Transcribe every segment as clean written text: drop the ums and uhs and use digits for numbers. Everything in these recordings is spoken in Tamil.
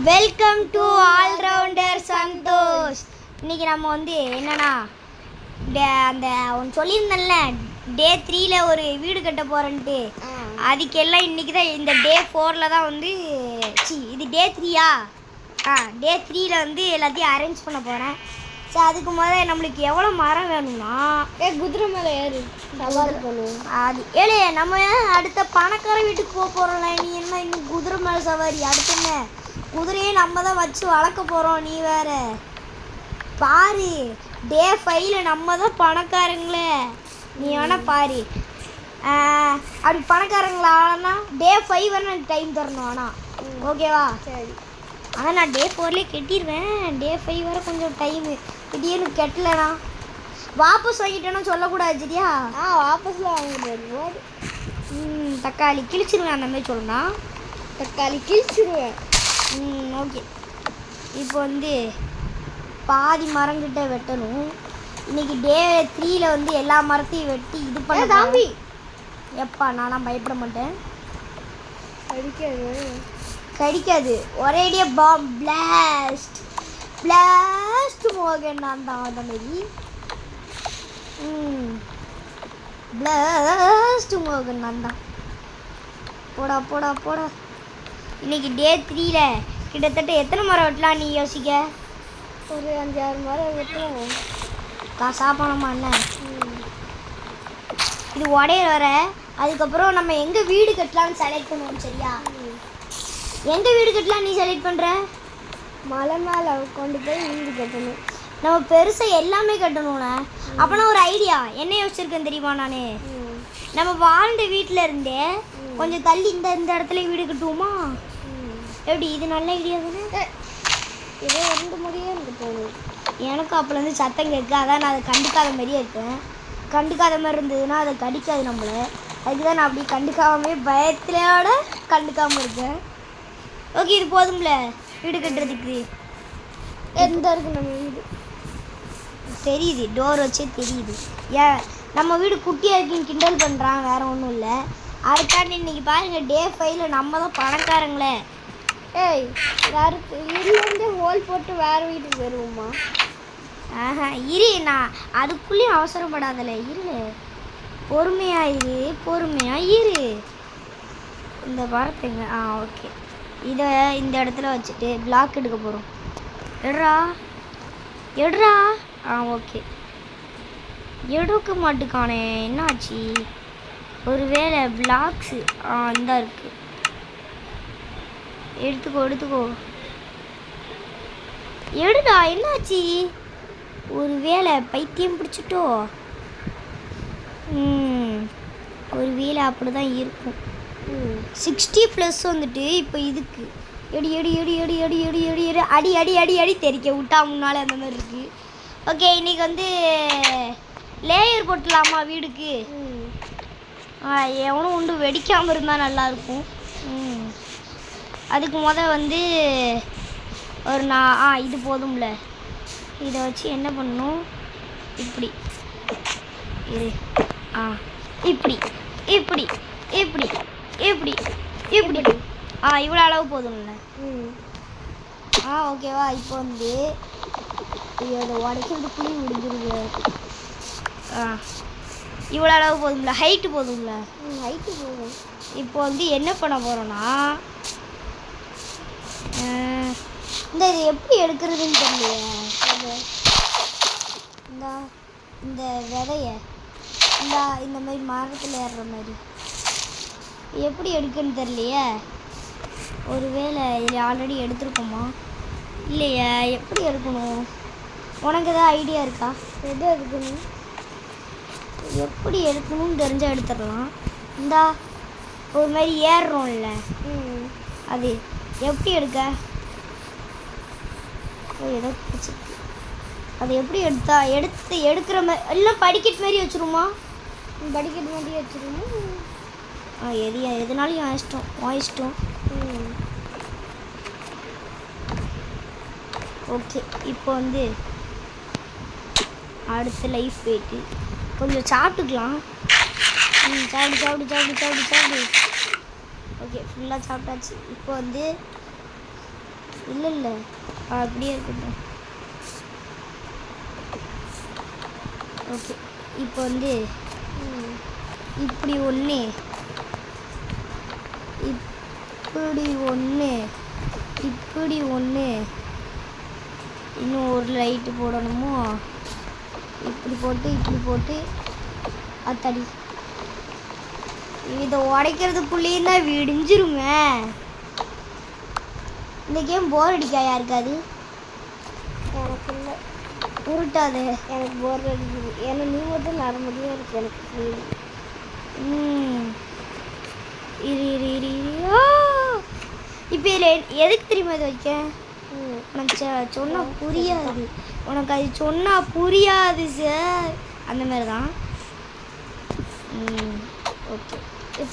Welcome to allrounder Santhosh. இன்றைக்கி நம்ம என்னன்னா அந்த ஒன்று சொல்லியிருந்தேன்ல டே 3ல் ஒரு வீடு கட்ட போகிறேன்ட்டு, அதுக்கெல்லாம் இன்றைக்கி தான் இந்த டே 4ல் தான் இது டே 3யா டே 3ல் எல்லாத்தையும் அரேஞ்ச் பண்ண போகிறேன். சரி, அதுக்கு முதல்ல நம்மளுக்கு எவ்வளோ மரம் வேணும்னா குதிரை மேலே ஏறு சவாரி பண்ணுவோம். அது ஏழு நம்ம அடுத்த பணக்கார வீட்டுக்கு போக போகிறோம்ல. நீ என்ன இன்னும் குதிரை மேலே சவாரி? அடுத்து என்ன, குதிரையே நம்ம தான் வச்சு வளர்க்க போகிறோம். நீ வேற பாரு, டே 5ல் நம்ம தான் பணக்காரங்களே. நீ வேணால் பாரு, அப்படி பணக்காரங்களா ஆனா டே 5 வரை நான் டைம் தரணும். ஆனால் ஓகேவா? சரி. ஆனால் நான் டே 4லேயே கட்டிடுவேன். டே 5 வரை கொஞ்சம் டைமு. திடீர்னு கட்டலைண்ணா வாபஸ் வாங்கிட்டேன்னா சொல்லக்கூடாது, சரியா? வாபஸில் வாங்கிடுவேன். தக்காளி கிழிச்சிருவேன், அந்த மாதிரி சொல்லணும். தக்காளி கிழிச்சிருவேன். ஓகே. இப்போ பாதி மரங்கிட்ட வெட்டணும். இன்றைக்கி டே 3ல் எல்லா மரத்தையும் வெட்டி இது பண்ண தாம்பி. எப்பா நானா பயப்பட மாட்டேன். கடிக்காது ஒரேடியாக பாம் பிளாஸ்ட் பிளாஸ்ட் மோகன் நான் தான் அந்த மாரி. பிளாஸ்ட் மோகன் நான் தான். போடா போடா போடா. இன்றைக்கி டே 3ல் கிட்டத்தட்ட எத்தனை மரம் வெட்டலாம் நீ யோசிக்க? ஒரு 5-6 மரம் வெட்டலாம். காசா பணமா என்ன? இது உடைய வர அதுக்கப்புறம் நம்ம எங்கே வீடு கட்டலாம்னு செலக்ட் பண்ணுவோம், சரியா? எங்கே வீடு கட்டலாம் நீ செலக்ட் பண்ணுற? மலை மேலே கொண்டு போய் வீடு கட்டணும். நம்ம பெருசாக எல்லாமே கட்டணும்ண்ணே. அப்போனா ஒரு ஐடியா என்ன யோசிச்சிருக்கேன் தெரியுமா? நான் நம்ம வாழ்ந்த வீட்டில் இருந்தே கொஞ்சம் தள்ளி இந்த இடத்துல வீடு கட்டுவோமா? எப்படி? இது நல்ல ஐடியா தானே? இதே 2 முடியே எனக்கு போகணும். எனக்கும் அப்போலேருந்து சத்தம் கேட்கு, அதான் நான் அதை கண்டுக்காத மாதிரியே இருக்கேன். கண்டுக்காத மாதிரி இருந்ததுன்னா அதை கடிக்காது நம்மளை. அதுக்கு தான் நான் அப்படி கண்டுக்காமே பயத்திலோட கண்டுக்காமல் இருக்கேன். ஓகே, இது போதும்ல வீடு கட்டுறதுக்கு. எந்த இருக்கு நம்ம வீடு? தெரியுது, டோர் வச்சே தெரியுது. ஏன் நம்ம வீடு குட்டியாக இருக்குன்னு கிண்டல் பண்ணுறான், வேறு ஒன்றும் இல்லை. அதுக்காண்டி இன்றைக்கி பாருங்கள், டே 5ல் நம்ம தான் பணக்காரங்களே. ஏய், யாருக்கு இதுலேருந்தே ஹோல் போட்டு வேறு வீட்டுக்கு வருவோமா? இரு, நான் அதுக்குள்ளேயும் அவசரப்படாதல. இரு, பொறுமையாக இரு. இந்த மரத்துங்க ஓகே. இதை இந்த இடத்துல வச்சுட்டு பிளாக் எடுக்க போகிறோம். எடுறா ஓகே. எடுக்க மாட்டுக்கானே, என்னாச்சு? ஒரு வேளை பிளாக்ஸு இந்த இருக்குது. எடுத்துக்கோ எடுடா. என்னாச்சு? ஒரு வேளை பைத்தியம் பிடிச்சிட்டோ? ஒரு வேளை அப்படி தான் இருக்கும். 60+ இப்போ இதுக்கு eddy eddy eddy eddy eddy eddy eddy eddy அடி அடி அடி அடி தெரிக்க விட்டா முன்னால் அந்த மாதிரி இருக்குது. ஓகே, இன்றைக்கி லேயர் போட்டுடலாமா வீடுக்கு? எவனும் உண்டு வெடிக்காமல் இருந்தால் நல்லாயிருக்கும். அதுக்கு ஒரு இது போதும்ல. இதை வச்சு என்ன பண்ணணும்? இப்படி இரு. இப்படி இப்படி இப்படி இப்படி இப்படி இவ்வளோ அளவு போதும்ல. ஓகேவா? இப்போ இதை உடைக்கிறது புளி முடிஞ்சிருது. இவ்வளோ அளவு போதும்ல, ஹைட்டு போதும்ல. ஹைட்டு போதும். இப்போ என்ன பண்ண போகிறோன்னா, இது எப்படி எடுக்கிறதுன்னு தெரியலையே. இந்த விதைய இந்த மாதிரி மரத்தில் ஏறுற மாதிரி எப்படி எடுக்குன்னு தெரியலையே. ஒரு வேளை இதில் ஆல்ரெடி எடுத்துருக்கோமா இல்லையா? எப்படி எடுக்கணும்? உனக்கு எதாவது ஐடியா இருக்கா? எது எடுக்கணும்? எப்படி எடுக்கணும்னு தெரிஞ்சால் எடுத்துடலாம். ஒரு மாதிரி ஏறுறோம்ல, அது எப்படி எடுக்க? ஏதோ பிடிச்சிருக்கு. அது எப்படி எடுக்கிற மாதிரி எல்லாம் படிக்கட்டு மாதிரி வச்சுருமா? படிக்கட்டு மாதிரி வச்சுருமா? எதுனாலும் இஷ்டம். ஓகே, இப்போ அடுத்த லைஃப் போயிட்டு கொஞ்சம் சாப்பிட்டுக்கலாம். சாப்பிடு. ஓகே, ஃபுல்லாக சாப்பிட்டாச்சு. இப்போ இல்லை இல்லை அப்படியே இருக்கட்டும். ஓகே இப்போ வந்து இப்படி ஒன்று, இப்படி ஒன்று, இப்படி ஒன்று, இன்னும் ஒரு லைட்டு போடணுமோ? இப்படி போட்டு அத்தடி இதை உடைக்கிறதுக்குள்ளேயே தான் விடிஞ்சிருங்க. இந்த கேம் போர் அடிக்கா யாருக்காது? எனக்கு இல்லை. உருட்டாது. எனக்கு போர் அடிக்குது. ஏன்னா நீ மட்டும் நர முடியும் இருக்கு எனக்கு. இப்போ இதில் எதுக்கு தெரியுமா இதை வைக்க? உனக்கு சொன்னால் புரியாது. உனக்கு அது சொன்னால் புரியாது சார். அந்த மாதிரி தான். ஓகே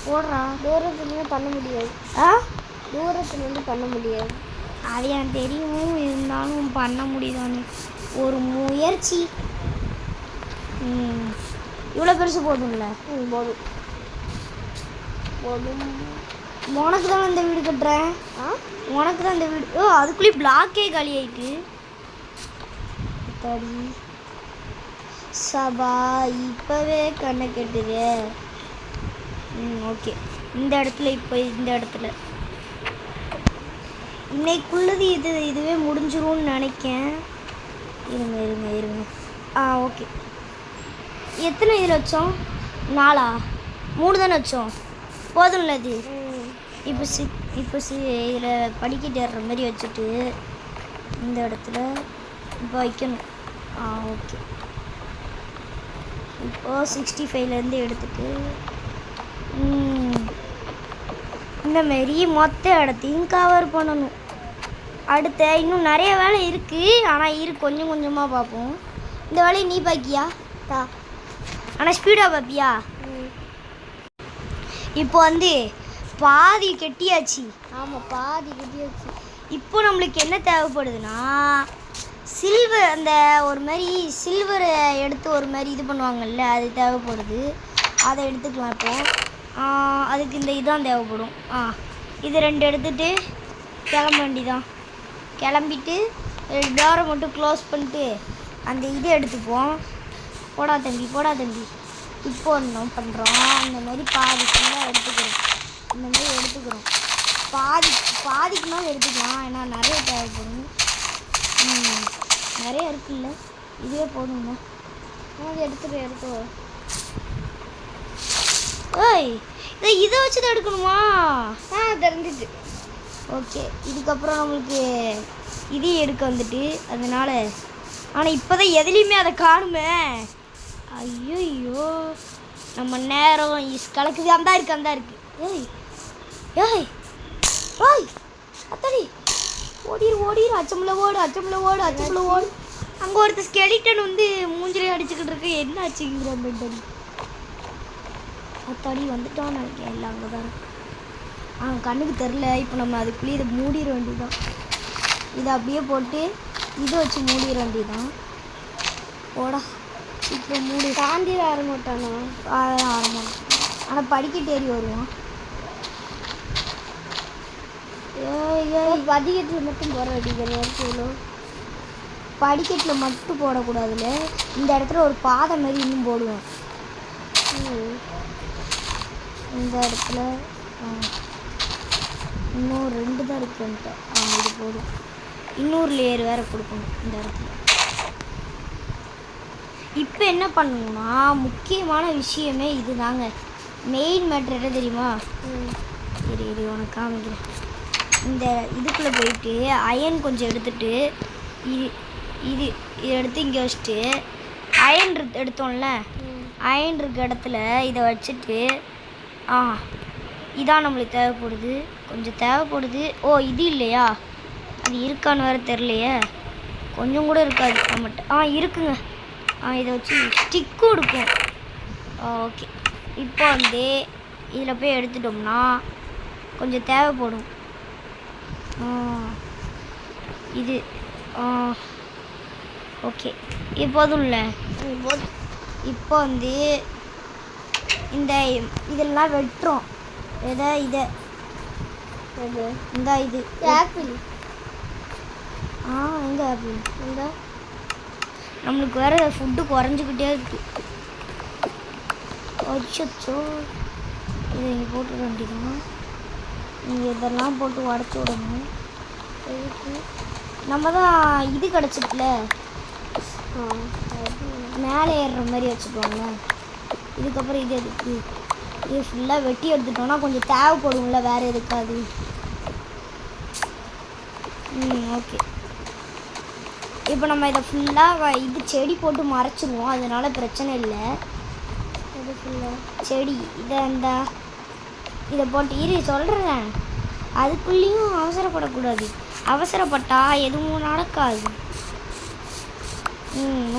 போடுறா. தூரத்துலேருந்து பண்ண முடியாது. தூரத்துலேருந்து பண்ண முடியாது. அது எனக்கு தெரியும், இருந்தாலும் பண்ண முடியுதானே ஒரு முயற்சி. இவ்வளோ பெருசு போதும்ல? போதும் போதும். உனக்கு தான் இந்த வீடு கட்டுறேன். உனக்கு தான் இந்த வீடு. அதுக்குள்ளேயே பிளாக்கே காலி ஆயிட்டு. தடி சபா இப்போவே கண்ணை கட்டுது. ஓகே இந்த இடத்துல இப்போ இந்த இடத்துல இன்னைக்குள்ளது இதுவே முடிஞ்சிரும்னு நினைக்கேன். இருங்க. ஓகே எத்தனை இதில் வச்சோம்? 4 3 தானே வச்சோம். போதும்ல இது? இப்போ இதில் படிக்கிட்டு ஏறுற மாதிரி வச்சுட்டு இந்த இடத்துல இப்போ வைக்கணும். ஓகே இப்போ 65லேருந்து எடுத்துட்டு இந்த மாரி மொத்த இடத்தையும் கவர் பண்ணணும். அடுத்த இன்னும் நிறைய வேலை இருக்குது. ஆனால் கொஞ்சம் கொஞ்சமாக பார்ப்போம். இந்த வேலையை நீ பார்க்கியா? ஆனால் ஸ்பீடாக பார்ப்பியா? இப்போ வந்து பாதி கெட்டியாச்சு. ஆமாம் பாதி கெட்டியாச்சு. இப்போ நம்மளுக்கு என்ன தேவைப்படுதுன்னா சில்வர், அந்த ஒரு மாதிரி சில்வரை எடுத்து ஒரு மாதிரி இது பண்ணுவாங்கல்ல, அது தேவைப்படுது. அதை எடுத்துக்கலாம். இப்போது அதுக்கு இந்த இதுதான் தேவைப்படும். இது 2 எடுத்துகிட்டு கிளம்ப வேண்டிதான். கிளம்பிட்டு டோரை மட்டும் க்ளோஸ் பண்ணிட்டு அந்த இதை எடுத்துப்போம். போடா தம்பி. இப்போ என்ன பண்ணுறோம்? இந்த மாதிரி பாதி ஃபுல்லாக எடுத்துக்கிறோம். இந்த மாதிரி எடுத்துக்கிறோம். பாதிக்கு மேலே எடுத்துக்கலாம். ஏன்னா நிறைய தேவைப்படும். நிறைய இருக்குல்ல, இதுவே போதுங்க. எடுத்துக்கோ. ஏய் இதை வச்சு தான் எடுக்கணுமா? தெரிஞ்சிச்சு. ஓகே இதுக்கப்புறம் நம்மளுக்கு இதையும் எடுக்க வந்துட்டு அதனால. ஆனால் இப்போ தான் எதுலேயுமே அதை காணுமே. ஐயோ நம்ம நேரம் கலக்குது. அந்த இருக்கு. ஏய் அத்தடி ஓடிரு. அச்சமில்ல ஓடு. அங்கே ஒருத்தர் ஸ்கெலிட்டன் வந்து மூஞ்சிலே அடிச்சுக்கிட்டு இருக்கு. என்ன ஆச்சுங்கிற மெண்டல். அத்தாடி வந்துட்டோன்னு நினைக்கிறேன். எல்லாம் அங்கே தான் கண்ணுக்கு தெரில. இப்போ நம்ம அதுக்குள்ளேயே இதை மூடிட வேண்டியதுதான். இதை அப்படியே போட்டு இதை வச்சு மூடிட வேண்டியதுதான். போடா சீக்கிரம் மூடி. தாண்டி ஆரம்பிட்டானா? ஆரம்பம். ஆனால் படிக்கட்டு ஏறி வருவான். படிக்கட்டில் மட்டும் போட வேண்டியது நேரத்தில். படிக்கட்டில் மட்டும் போடக்கூடாதுல்ல, இந்த இடத்துல ஒரு பாதை மாதிரி இன்னும் போடுவேன். இந்த இடத்துல இன்னும் 2 தான் இருக்குன்ட்டு. இது போதும். இன்னொரு லேயர் வேறு கொடுக்கணும் இந்த இடத்துல. இப்போ என்ன பண்ணணும்னா முக்கியமான விஷயமே இது தாங்க. மெயின் மேட்ரு என்ன தெரியுமா? சரி உனக்கு காமிக்கிறேன். இந்த இதுக்குள்ளே போயிட்டு அயன் கொஞ்சம் எடுத்துட்டு இது எடுத்து இங்கே வச்சுட்டு அயன் எடுத்தோம்ல, அயன் இருக்க இடத்துல இதை வச்சுட்டு இதான் நம்மளுக்கு கொஞ்சம் தேவைப்படுது. இது இல்லையா? அது இருக்கான்னு வேறு தெரிலையே. கொஞ்சம் கூட இருக்காது நம்மகிட்ட. இருக்குங்க. இதை வச்சு ஸ்டிக்கும் இருக்கும். ஓகே இப்போ வந்து இதில் போய் எடுத்துட்டோம்னா கொஞ்சம் தேவைப்படும். இது ஓகே இப்போதும்ல. இப்போ வந்து இதெல்லாம் வெட்டுறோம். இதை இந்த இது ஆப்பிள் ஆப்பிள் இந்த நம்மளுக்கு வேற ஃபுட்டு குறைஞ்சிக்கிட்டே இருக்கு. அச்சோ, இதை இங்கே போட்டு வேண்டியதான். நீங்கள் இதெல்லாம் போட்டு உடச்சி விடணும். நம்ம தான் இது கிடச்சிட்டுல மேலே ஏறுற மாதிரி வச்சுக்கோங்க. இதுக்கப்புறம் இது எதுக்கு? இது ஃபுல்லாக வெட்டி எடுத்துட்டோம்னா கொஞ்சம் தேவைப்படும்ல, வேறு எதுக்காது. ஓகே. இப்போ நம்ம இதை ஃபுல்லாக இது செடி போட்டு மறைச்சிடுவோம், அதனால பிரச்சனை இல்லை. இது ஃபுல்லாக செடி இதை போட்டு இரு சொல்கிறேன். அதுக்குள்ளேயும் அவசரப்படக்கூடாது. அவசரப்பட்டால் எதுவும் நடக்காது.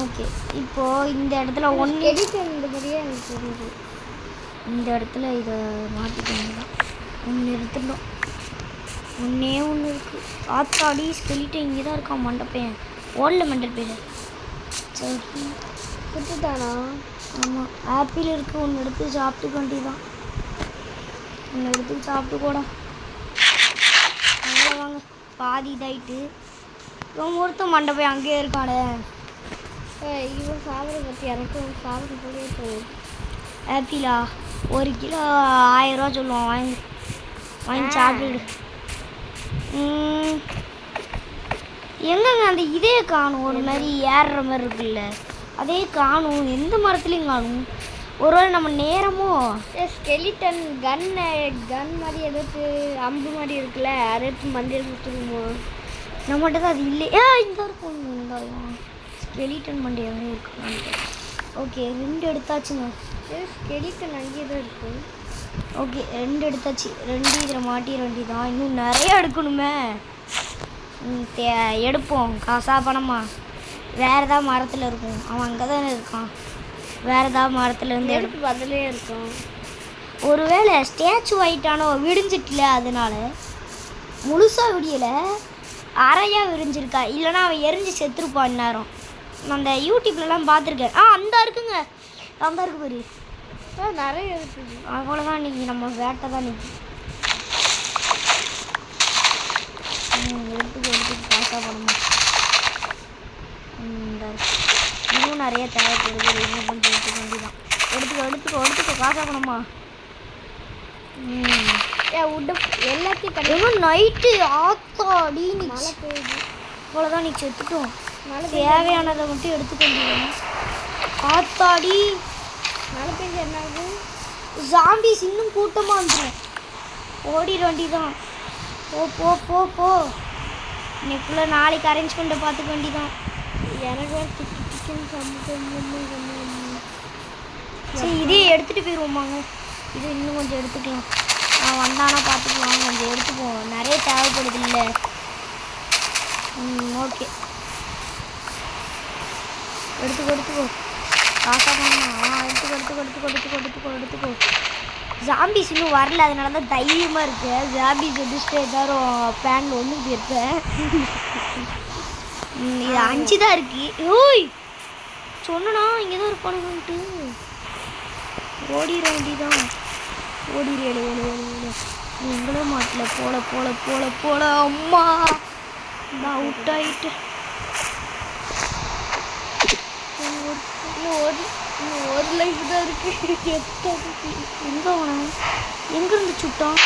ஓகே. இப்போது இந்த இடத்துல ஒன்று இந்த மாதிரியே எனக்கு தெரியுது. இந்த இடத்துல இதை மாற்றிக்கோங்க. ஒன்று எடுத்துட்டோம். ஒன்றே ஒன்று இருக்குது. ஆத்தாடி ஸ்கெலிட்டு இங்கே தான் இருக்கான் மண்டப்பையன். ஓடல மண்டல் பேர். சரி சுட்டுட்டானா? ஆமாம். ஆப்பிள் இருக்குது, ஒன்று எடுத்து சாப்பிட்டு வேண்டியதான். ஒன்று எடுத்து சாப்பிட்டு கூட அங்கே வாங்க. பாதி இதாயிட்டு இவன் ஒருத்த மண்டபம் அங்கேயே இருக்கானே. இவன் சாப்பிட பற்றி எனக்கும் சாப்பிட போலே போகும். ஆப்பிளா 1 கிலோ 1000 ரூபா சொல்லுவான். வாங்கி சாப்பிடு. எங்கங்க அந்த இதே காணும், ஒரு மாதிரி ஏறுற மாதிரி இருக்குல்ல, அதே காணும். எந்த மரத்துலையும் காணும். ஒருவேளை நம்ம நேரமோ ஸ்கெலிட்டன் கன் மாதிரி ஏதாச்சும் அம்பு மாதிரி இருக்குல்ல, அதை எடுத்து மந்திரம் கொடுத்துருமோ? நம்மகிட்ட தான் அது இல்லை. இந்த இருக்கும். இந்த ஸ்கெலிட்டன் மண்டியாகவே இருக்கு. ஓகே 2 எடுத்தாச்சுங்க. ஸ்கெலிட்டன் அங்கேயே தான் இருக்கு. ஓகே 2 எடுத்தாச்சு. 2 இதில் மாட்டிட வேண்டியதான். இன்னும் நிறைய எடுக்கணுமே. எடுப்போம். காசா பணமா? வேறு ஏதாவது மரத்தில் இருக்கும். அவன் அங்கே தானே இருக்கான். வேறு ஏதாவது மரத்தில் இருந்து எடுத்து பதிலே இருக்கும். ஒருவேளை ஸ்டேச்சு ஆகிட்டானோ, விடிஞ்சிட்டுல, அதனால முழுசாக விடியலை, அறையாக விரிஞ்சிருக்கா. இல்லைனா அவன் எரிஞ்சு செத்துருப்பான் நேரம். நான் அந்த யூடியூப்லலாம் பார்த்துருக்கேன். அந்த இருக்குங்க, அந்த இருக்கு பாரு. நிறைய இருக்குது. அவ்வளோதான். இன்றைக்கி நம்ம வேட்டை தான் நிற்கி. எடுத்துக்கு காசாக பண்ணணும். இன்னும் நிறைய தேவைப்படுது. என்ன பண்ணி எடுத்துக்க வேண்டியதான். எடுத்துக்கோ காசாக பண்ணணுமா? எல்லாத்தையும் கிடையாது. நைட்டு ஆத்தாடி மழை பெய்யுது. அவ்வளோதான், நீ செத்துட்டோம். தேவையானதை மட்டும் எடுத்துக்க வேண்டியது. ஆத்தாடி மழை பெஞ்சு என்ன ஆகுது? ஜாம்பிஸ் இன்னும் கூட்டமாக வந்துடும். ஓடிட வேண்டிதான். போ போ போ. இன்னைக்குள்ளே நாளைக்கு அரேஞ்ச்மெண்ட்டை பார்த்துக்க வேண்டிதான். எனக்கு டிக்கெட் சரி இதே எடுத்துகிட்டு போயிடுவோமாங்க. இது இன்னும் கொஞ்சம் எடுத்துக்கலாம். நான் வந்தானா பார்த்துக்கலாம். கொஞ்சம் எடுத்துப்போம், நிறைய தேவைப்படுது இல்லை. ஓகே எடுத்துக்கோ காசா பண்ணலாம். எடுத்துக்கோ. ஜாம்பிஸ் இன்னும் வரல, அதனால தான் தைரியமாக இருக்கேன். ஜாம்பிஸ் எடுத்துட்டு எல்லாரும் பேனில் ஒன்று போயிருப்பேன். இது 5 தான் இருக்கு. ஓய் சொன்னா இங்கே தான் இருப்பானுங்கன்ட்டு ஓடிட வேண்டிதான். ஓடிடு எங்களே மாட்டல. போல அம்மா நான் அவுட் ஆயிட்டு. இன்னும் ஒரு லைஃப் தான் இருக்கு. எங்கே அவனை எங்கேருந்து சுட்டான்?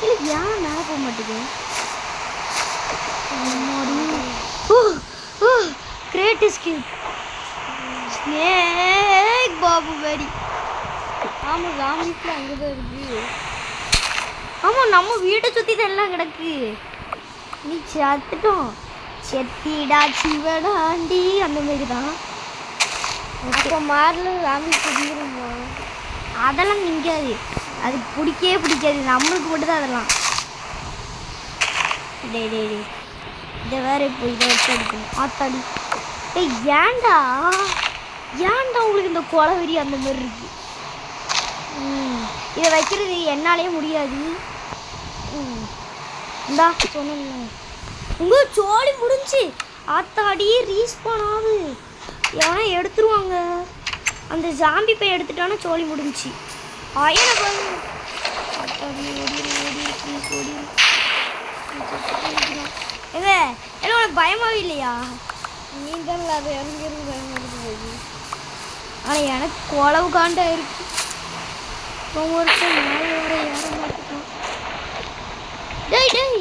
இல்லை ஏன் மேலே போக மாட்டேங்குது? Great escape. Snake Babu very. ஆமாம் ஜாம்பிஸ்ல அங்கே தான் இருக்கு. ஆமாம் நம்ம வீட்டை சுற்றி தான் எல்லாம் கிடக்கு. நீ செத்துட்டோம். செத்திடா சிவடாண்டி அந்த மாதிரி தான். அப்போ மாறல ஜாம்பிஸ் தெரியுமா? அதெல்லாம் நிற்காது. அதுக்கு பிடிக்காது. நம்மளுக்கு மட்டும் தான் அதெல்லாம். டேய் இதை வேற இப்போ இதை வச்சு எடுக்கணும். ஆத்தாடி ஏன்டா உங்களுக்கு இந்த கொலவெறி அந்த மாதிரி இருக்கு. இதை வைக்கிறது என்னாலே முடியாது. இந்தா சொன்ன உங்கள் சோழி முடிஞ்சு. ஆத்தாடி ரீஸ்பான் ஆகுது. ஏன்னா எடுத்துருவாங்க. அந்த ஜாம்பி போய் எடுத்துட்டானா சோழி முடிஞ்சு. எனக்கு வந்து அத்தாடி, ஓடிரு, please ஓடிரு. ஏங்க என்ன உனக்கு பயமாவே இல்லையா? நீ தான் அது இறங்கிருந்து பயமா இருக்குது. ஆனால் எனக்கு குளவு காண்டா இருக்கு. ஒவ்வொருத்தர் மேலே வர ஏற மாட்டேன். டேய் டேய்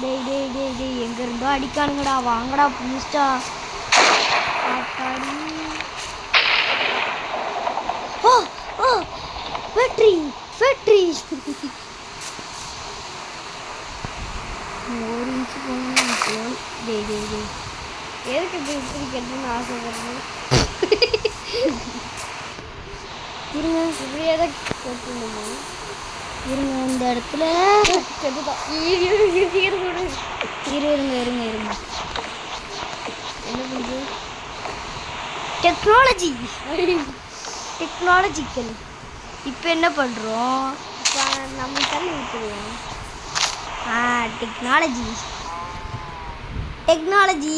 டேய் டேய் டேய் டேய் எங்க இருந்தோ அடிக்கானுங்கடா, வாங்கடா ப்ளீஸ்டா. ஆத்தாடி. ஓ ஓ வெற்றி வெற்றி. ஒரு இன்ச்சு போகணும். டேய் டேய் டேய் எதுக்கு இப்படி கெட்டுன்னு ஆசைப்படுறேன்? இருங்க இப்படியே தான் கெட்டணுமா? இருங்க இந்த இடத்துல கெட்டுதான். இருங்க இருங்க இருங்க. என்ன பண்ணுது? Technology technological. இப்போ என்ன பண்ணுறோம்? இப்போ நம்ம தள்ளி விட்டுருவோம். Technology technology.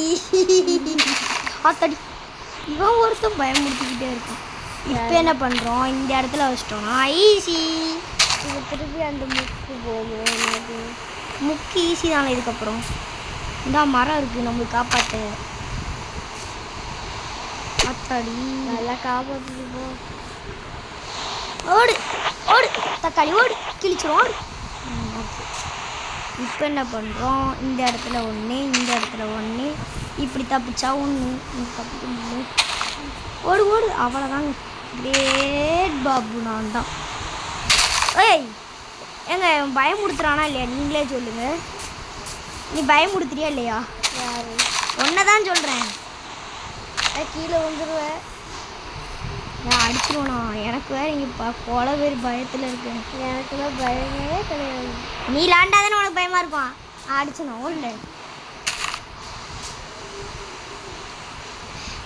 ஆத்தாடி இவன் ஒருத்தன் பயமுறுத்திக்கிட்டே இருக்கான். இப்போ என்ன பண்ணுறோம்? இந்த இடத்துல வச்சிட்டோம்னா ஈஸி. இது திருப்பி அந்த முக்கு போகும். எனக்கு முக்கு ஈஸி தானே. இதுக்கப்புறம் இந்த மரம் இருக்குது நம்மளுக்கு காப்பாற்ற. ஆத்தாடி நல்லா காப்பாற்றிட்டு போ. ஓடு ஓடு தக்காளி ஓடு, கிழிச்சிரும் ஓடு. ஓகே. இப்போ என்ன பண்ணுறோம்? இந்த இடத்துல ஒன்று, இந்த இடத்துல ஒன்று, இப்படி தப்பிச்சா ஒன்று, இங்கே தப்பிக்க ஒன்று. ஓடு ஓடு, அவ்வளோதாங்க. கிரேட் பாபு நான் தான். ஏய் ஏங்க பயமுடுத்துறானா இல்லையா? நீங்களே சொல்லுங்க. நீ பயமுடுத்துறியா இல்லையா? யாரு? ஒன்றை தான் சொல்கிறேன். கீழே வந்துடுவேன். நான் அடிச்சிருவேண்ணா. எனக்கு வேறு இங்கே கொலை பேர் பயத்தில் இருக்கேன். எனக்குலாம் பயமே கிடையாது. நீ லாண்டாதானே உனக்கு பயமாக இருக்கும். அடிச்சணும் ஓடல.